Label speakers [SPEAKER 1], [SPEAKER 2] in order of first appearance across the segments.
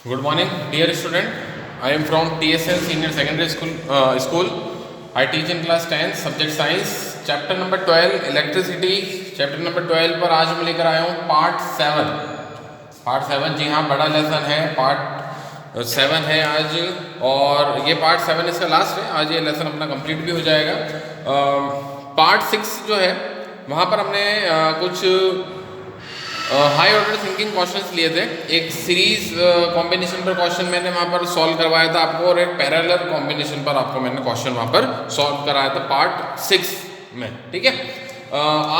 [SPEAKER 1] Good morning, dear student. I am from TSL Senior Secondary School. I teach in class 10, subject science, chapter number 12, electricity. Chapter number 12 पर आज मैं लेकर आया हूँ part 7. Part 7 जी हाँ बड़ा लेसन है, पार्ट 7 है आज, और ये पार्ट 7 इसका लास्ट है. आज ये लेसन अपना कंप्लीट भी हो जाएगा. पार्ट 6 जो है वहाँ पर हमने कुछ हाई ऑर्डर थिंकिंग क्वेश्चंस लिए थे. एक सीरीज कॉम्बिनेशन पर क्वेश्चन मैंने वहाँ पर सॉल्व करवाया था आपको, और एक पैरेलल कॉम्बिनेशन पर आपको मैंने क्वेश्चन वहाँ पर सॉल्व कराया था पार्ट 6 में. ठीक है,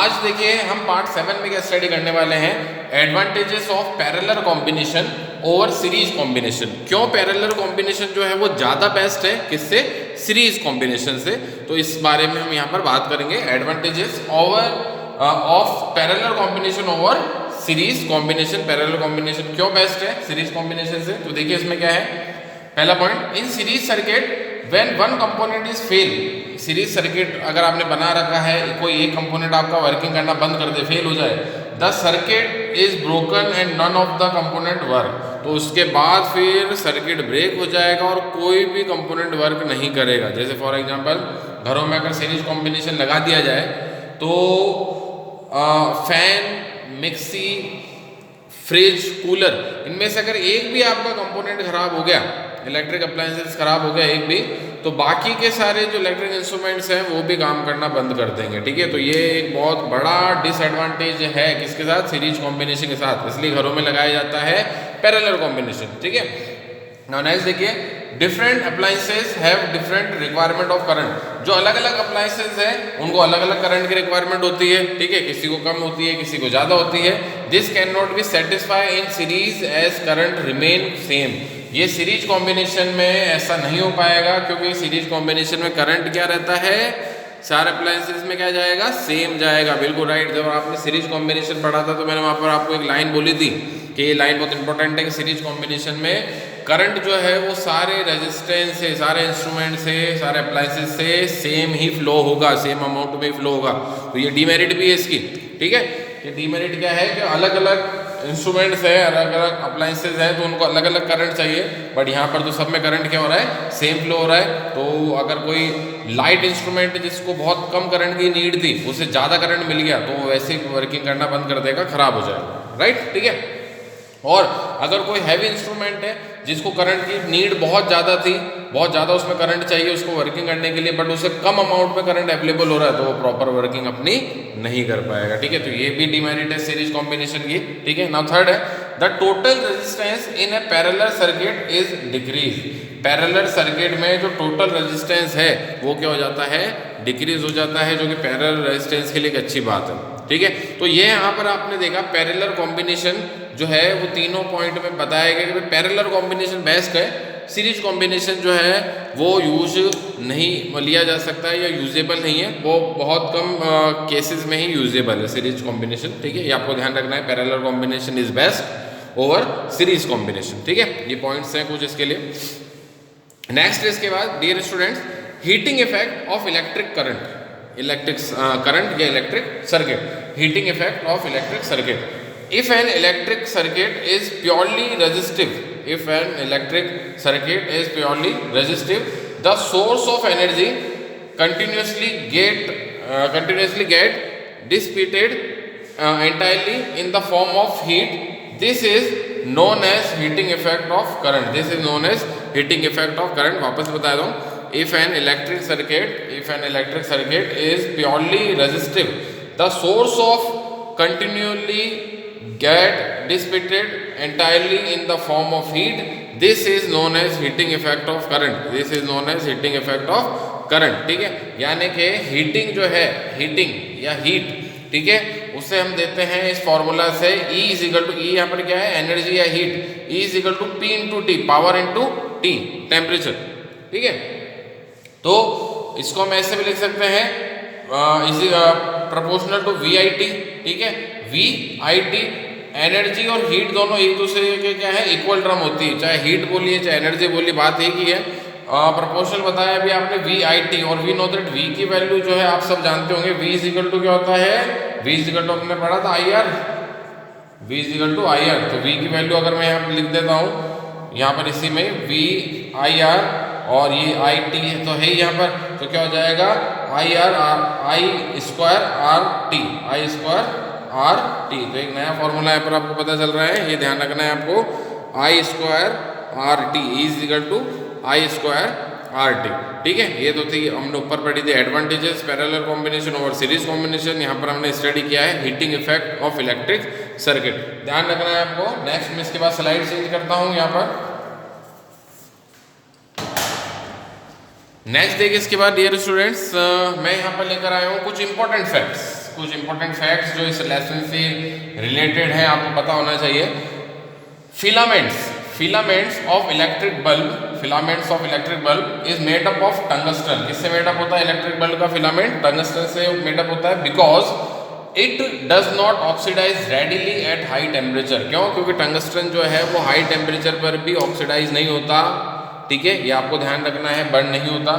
[SPEAKER 1] आज देखिए हम पार्ट 7 में क्या स्टडी करने वाले हैं. Advantages of parallel combination over series combination. क्यों पैरेलल कॉम्बिनेशन जो है वो ज़्यादा बेस्ट है किससे, सीरीज कॉम्बिनेशन से. तो इस बारे में हम यहाँ पर बात करेंगे. Advantages of parallel combination over series combination. Parallel combination क्यों बेस्ट है सीरीज कॉम्बिनेशन से, तो देखिए इसमें क्या है. पहला point, in series circuit when one component is fail. Series circuit अगर आपने बना रखा है, कोई एक कंपोनेंट आपका वर्किंग करना बंद कर दे, फेल हो जाए, the circuit is broken and none of the component work. तो उसके बाद फिर सर्किट ब्रेक हो जाएगा और कोई भी कंपोनेंट वर्क नहीं करेगा. जैसे फॉर एग्जांपल घरों में अगर सीरीज कॉम्बिनेशन लगा दिया जाए तो फैन, मिक्सी, फ्रिज, कूलर, इनमें से अगर एक भी आपका कंपोनेंट खराब हो गया, इलेक्ट्रिक अप्लायंसेस खराब हो गया एक भी, तो बाकी के सारे जो इलेक्ट्रिक इंस्ट्रूमेंट्स हैं वो भी काम करना बंद कर देंगे. ठीक है, तो ये एक बहुत बड़ा डिसएडवांटेज है किसके साथ, सीरीज कॉम्बिनेशन के साथ. इसलिए घरों में लगाया जाता है पैरेलल कॉम्बिनेशन. ठीक है, नाउ नेक्स्ट देखिए, different appliances have different requirement of current. जो अलग अलग अप्लायंसेस हैं उनको अलग अलग करंट की रिक्वायरमेंट होती है. ठीक है, किसी को कम होती है, किसी को ज़्यादा होती है. This can not be satisfy in series as current remain same. ये सीरीज कॉम्बिनेशन में ऐसा नहीं हो पाएगा, क्योंकि सीरीज कॉम्बिनेशन में करंट क्या रहता है, सारे अप्लायंसेस में क्या जाएगा, सेम जाएगा. बिल्कुल राइट. जब आपने सीरीज कॉम्बिनेशन पढ़ा था तो मैंने वहाँ पर आपको एक लाइन बोली थी कि ये लाइन बहुत इंपॉर्टेंट है कि सीरीज कॉम्बिनेशन में करंट जो है वो सारे रेजिस्टेंस से, सारे इंस्ट्रूमेंट से, सारे अप्लायंसेस से सेम ही फ्लो होगा, सेम अमाउंट में फ्लो होगा. तो ये डीमेरिट भी है इसकी. ठीक है, ये डीमेरिट क्या है कि अलग अलग इंस्ट्रूमेंट्स है, अलग अलग अप्लायंसेस हैं, तो उनको अलग अलग करंट चाहिए. बट यहाँ पर तो सब में करंट क्या हो रहा है, सेम फ्लो हो रहा है. तो अगर कोई लाइट इंस्ट्रूमेंट जिसको बहुत कम करंट की नीड थी, उसे ज़्यादा करंट मिल गया, तो वैसे ही वर्किंग करना बंद कर देगा, खराब हो जाएगा. राइट, ठीक है. और अगर कोई हैवी इंस्ट्रूमेंट है जिसको करंट की नीड बहुत ज़्यादा थी, बहुत ज़्यादा उसमें करंट चाहिए उसको वर्किंग करने के लिए, बट उसे कम अमाउंट में करंट अवेलेबल हो रहा है, तो वो प्रॉपर वर्किंग अपनी नहीं कर पाएगा. ठीक है, तो ये भी डिमेरिट है सीरीज कॉम्बिनेशन की. ठीक है, नाउ थर्ड है, the total resistance in A parallel circuit is decrease. Parallel circuit में जो टोटल रेजिस्टेंस है वो क्या हो जाता है, डिक्रीज हो जाता है, जो कि पैरेलल रेजिस्टेंस के लिए एक अच्छी बात है. ठीक है, तो ये यहाँ पर आपने देखा पैरेलल कॉम्बिनेशन जो है वो तीनों पॉइंट में बताया गया कि पैरेलल कॉम्बिनेशन बेस्ट है. सीरीज कॉम्बिनेशन जो है वो यूज नहीं लिया जा सकता है या यूजेबल नहीं है, वो बहुत कम केसेस में ही यूजेबल है सीरीज कॉम्बिनेशन. ठीक है, ये आपको ध्यान रखना है, parallel combination is best over series combination. ठीक है, ये पॉइंट्स हैं कुछ इसके लिए. नेक्स्ट इसके बाद dear students, heating effect of electric current. Electric current या electric circuit. Heating effect of electric circuit. If an electric circuit is purely resistive, if an electric circuit is purely resistive, the source of energy continuously get dissipated entirely in the form of heat. This is known as heating effect of current. This is known as heating effect of current. वापस बता दूँ, if an electric circuit is purely resistive, the source of continually get dissipated entirely in the form of heat. This is known as heating effect of current. This is known as heating effect of current. ठीक है, यानी कि heating जो है, heating या heat, ठीक है, उसे हम देते हैं इस फॉर्मूला से E is equal to, E यहाँ पर क्या है, एनर्जी या heat, E is equal to P into t, power into t, temperature. ठीक है, तो इसको हम ऐसे भी लिख सकते हैं, इसी प्रोपोर्शनल टू VIT. ठीक है, VIT, एनर्जी और हीट दोनों एक दूसरे के क्या है, इक्वल टर्म होती है. चाहे हीट बोलिए चाहे एनर्जी बोलिए, बात एक ही है. प्रोपोर्शनल बताया अभी आपने VIT, और वी नो दैट V की वैल्यू जो है आप सब जानते होंगे, V इज इक्वल टू क्या होता है, V इज इक्वल टू हमने पढ़ा था IR, V is equal to IR. तो V की वैल्यू अगर मैं यहाँ लिख देता हूँ, यहाँ पर इसी में वी आई आर और ये आई टी तो है ही यहाँ पर, तो क्या हो जाएगा I R I square R T, I square R T. तो एक नया फॉर्मूला यहाँ पर आपको पता चल रहा है, ये ध्यान रखना है आपको, I square R T is equal to I square R T. ठीक है, ये तो थी हमने ऊपर पढ़ी थी advantages parallel combination over series combination. यहाँ पर हमने स्टडी किया है heating effect of electric circuit, ध्यान रखना है आपको। नेक्स्ट मैं इसके बाद स्लाइड चेंज करता हूँ यहाँ पर। नेक्स्ट देखिए इसके बाद डियर स्टूडेंट्स, मैं यहाँ पर लेकर आया हूँ कुछ इंपॉर्टेंट फैक्ट्स जो इस लेसन से रिलेटेड है, आपको पता होना चाहिए। Filaments of electric bulb is made up of tungsten. किससे मेडअप होता है इलेक्ट्रिक बल्ब का फिलामेंट? टंगस्टन से मेडअप होता है। Because it does not oxidise readily at high temperature. क्यों? क्योंकि टंगस्टन जो है वो हाई टेम्परेचर पर भी ऑक्सीडाइज नहीं होता। ठीक है, ये आपको ध्यान रखना है, बर्न नहीं होता।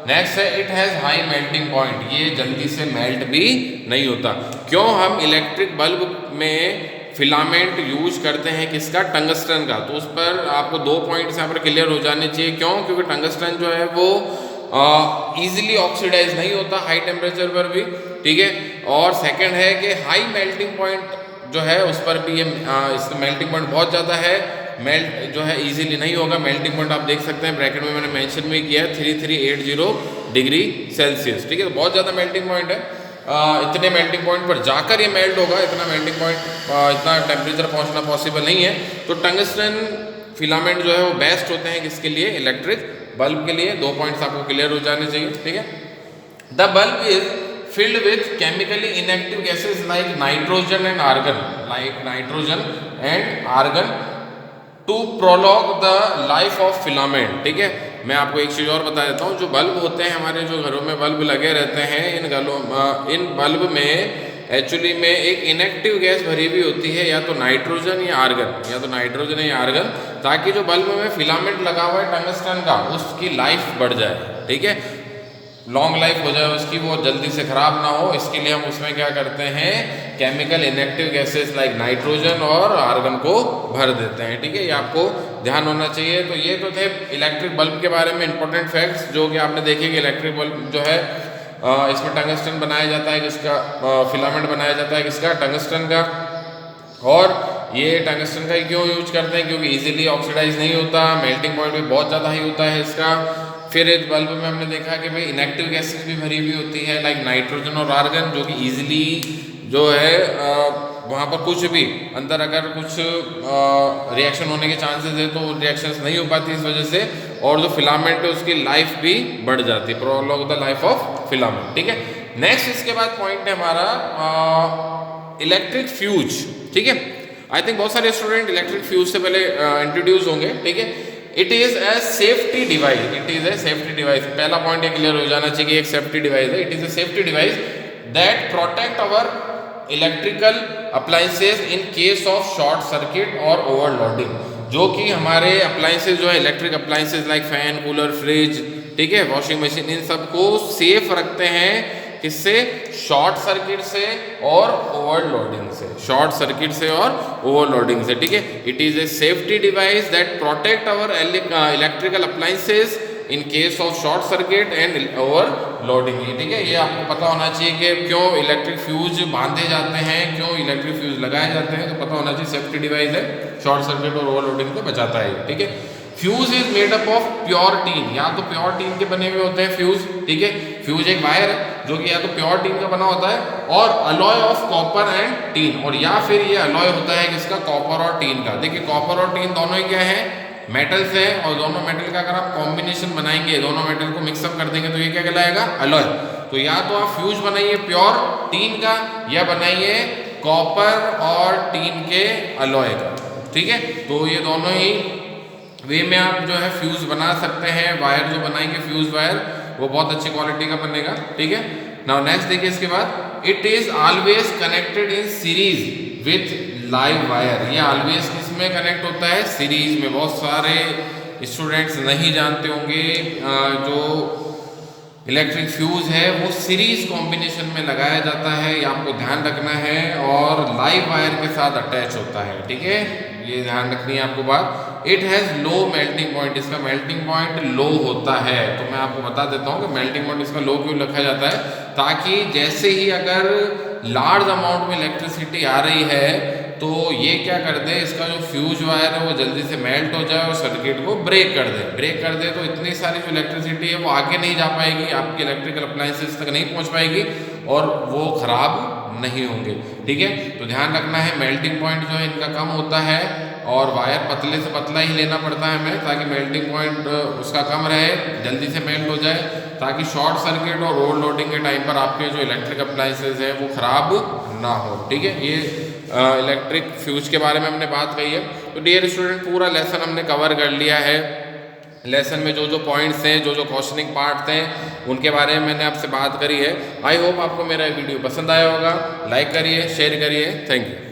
[SPEAKER 1] नेक्स्ट है it has high melting point, ये जल्दी से मेल्ट भी नहीं होता। क्यों? हम इलेक्ट्रिक बल्ब में फिलामेंट यूज करते हैं किसका? टंगस्टन का। तो उस पर आपको 2 पॉइंट्स यहाँ पर क्लियर हो जाने चाहिए। क्यों? क्योंकि टंगस्टन जो है वो ईजिली ऑक्सीडाइज नहीं होता हाई टेम्परेचर पर भी। ठीक है, और सेकंड है कि हाई मेल्टिंग पॉइंट जो है उस पर भी ये इसका मेल्टिंग पॉइंट बहुत ज़्यादा है, मेल्ट जो है इजीली नहीं होगा। मेल्टिंग पॉइंट आप देख सकते हैं ब्रैकेट में मैंने मेंशन भी किया है 3380 डिग्री सेल्सियस। ठीक है, तो बहुत ज़्यादा मेल्टिंग पॉइंट है। इतने मेल्टिंग पॉइंट पर जाकर ये मेल्ट होगा, इतना मेल्टिंग पॉइंट इतना टेम्परेचर पहुंचना पॉसिबल नहीं है। तो टंगस्टन फिलामेंट जो है वो बेस्ट होते हैं किसके लिए? इलेक्ट्रिक बल्ब के लिए। 2 पॉइंट्स आपको क्लियर हो जाने चाहिए। ठीक है, the bulb is filled with chemically inactive gases like nitrogen and argon to prolong the life of filament। ठीक है, मैं आपको एक चीज़ और बता देता हूँ, जो बल्ब होते हैं हमारे, जो घरों में बल्ब लगे रहते हैं, इन बल्ब में एक्चुअली में एक इनएक्टिव गैस भरी हुई होती है, या तो नाइट्रोजन या आर्गन, ताकि जो बल्ब में फिलामेंट लगा हुआ है टंगस्टन का उसकी लाइफ बढ़ जाए। ठीक है, लॉन्ग लाइफ हो जाए उसकी, वो जल्दी से ख़राब ना हो, इसके लिए हम उसमें क्या करते हैं? Chemical inactive gases like nitrogen और आर्गन को भर देते हैं। ठीक है, ये आपको ध्यान होना चाहिए। तो ये तो थे इलेक्ट्रिक बल्ब के बारे में इंपॉर्टेंट फैक्ट्स, जो कि आपने देखे कि इलेक्ट्रिक बल्ब जो है इसमें टंगस्टन बनाया जाता है, किसका? फिलामेंट बनाया जाता है किसका? टंगस्टन का। और ये टंगस्टन का क्यों यूज करते हैं? क्योंकि ईजिली ऑक्सीडाइज नहीं होता, मेल्टिंग पॉइंट भी बहुत ज़्यादा हाई होता है इसका। फिर इस बल्ब में हमने देखा कि भाई इनएक्टिव गैसेस भी भरी हुई होती है लाइक नाइट्रोजन और आर्गन, जो कि ईजिली जो है वहाँ पर कुछ भी अंदर अगर कुछ रिएक्शन होने के चांसेस है तो रिएक्शंस नहीं हो पाती इस वजह से, और जो फिलामेंट है उसकी लाइफ भी बढ़ जाती है, prolong the life of filament. ठीक है, नेक्स्ट इसके बाद पॉइंट है हमारा इलेक्ट्रिक फ्यूज। ठीक है, आई थिंक बहुत सारे स्टूडेंट इलेक्ट्रिक फ्यूज से पहले इंट्रोड्यूस होंगे। ठीक है, it is a safety device. पहला पॉइंट ये क्लियर हो जाना चाहिए कि एक सेफ्टी डिवाइस है। It is a safety device that protect our electrical appliances in case of short circuit और ओवरलोडिंग। जो कि हमारे अप्लायंसेज जो है electric appliances like fan, cooler, fridge, ठीक है, वॉशिंग मशीन, इन सबको सेफ रखते हैं किससे? शॉर्ट सर्किट से और ओवरलोडिंग से। ठीक है, it is a safety device that protect our electrical appliances in case of short circuit and overloading. ठीक है, ये आपको पता होना चाहिए कि क्यों इलेक्ट्रिक फ्यूज बांधे जाते हैं, क्यों इलेक्ट्रिक फ्यूज लगाए जाते हैं, तो पता होना चाहिए सेफ्टी डिवाइस है, शॉर्ट सर्किट और ओवरलोडिंग को बचाता है। ठीक है, fuse is made up of pure tin, या तो प्योर टीन के बने हुए होते हैं फ्यूज। ठीक है, फ्यूज एक वायर है जो कि या तो प्योर टीन का बना होता है, और alloy of copper and teen, और या फिर ये अलॉय होता है किसका? कॉपर और टीन का। देखिए कॉपर और टीन दोनों ही क्या है? मेटल्स है, और दोनों मेटल का अगर आप कॉम्बिनेशन बनाएंगे, दोनों मेटल को मिक्सअप कर देंगे तो ये क्या कहलाएगा? अलॉय। तो या तो आप फ्यूज बनाइए प्योर टीन का, या बनाइए कॉपर और टीन के अलॉय का। ठीक है, तो ये दोनों ही वे में आप जो है फ्यूज बना सकते हैं। वायर जो बनाएंगे फ्यूज वायर, वो बहुत अच्छी क्वालिटी का बनेगा। ठीक है, नाउ नेक्स्ट देखिए इसके बाद, it is always connected in series with live wire. ये ऑलवेज किसमें कनेक्ट होता है? सीरीज में। बहुत सारे स्टूडेंट्स नहीं जानते होंगे जो इलेक्ट्रिक फ्यूज है वो सीरीज कॉम्बिनेशन में लगाया जाता है, ये आपको ध्यान रखना है, और लाइव वायर के साथ अटैच होता है। ठीक है, ये ध्यान रखनी है आपको बात। It has low melting point, इसका मेल्टिंग पॉइंट लो होता है। तो मैं आपको बता देता हूँ कि मेल्टिंग पॉइंट इसका लो क्यों रखा जाता है, ताकि जैसे ही अगर लार्ज अमाउंट में इलेक्ट्रिसिटी आ रही है तो ये क्या कर दे, इसका जो फ्यूज वायर है वो जल्दी से मेल्ट हो जाए और सर्किट को ब्रेक कर दे। ब्रेक कर दे तो इतनी सारी जो इलेक्ट्रिसिटी है वो आगे नहीं जा पाएगी, आपकी इलेक्ट्रिकल अप्लायंसेस तक नहीं पहुंच पाएगी और वो खराब नहीं होंगे। ठीक है, तो ध्यान रखना है मेल्टिंग पॉइंट जो है इनका कम होता है और वायर पतले से पतला ही लेना पड़ता है हमें, ताकि मेल्टिंग पॉइंट उसका कम रहे, जल्दी से मेल्ट हो जाए, ताकि शॉर्ट सर्किट और ओवरलोडिंग के टाइम पर आपके जो इलेक्ट्रिक अप्लायंसेज हैं वो खराब ना हो। ठीक है, ये इलेक्ट्रिक फ्यूज के बारे में हमने बात कही है। तो डियर स्टूडेंट, पूरा लेसन हमने कवर कर लिया है। लेसन में जो जो पॉइंट्स हैं, जो जो क्वेश्चनिंग पार्ट हैं, उनके बारे में मैंने आपसे बात करी है। आई होप आपको मेरा वीडियो पसंद आया होगा। लाइक करिए, शेयर करिए। Thank you.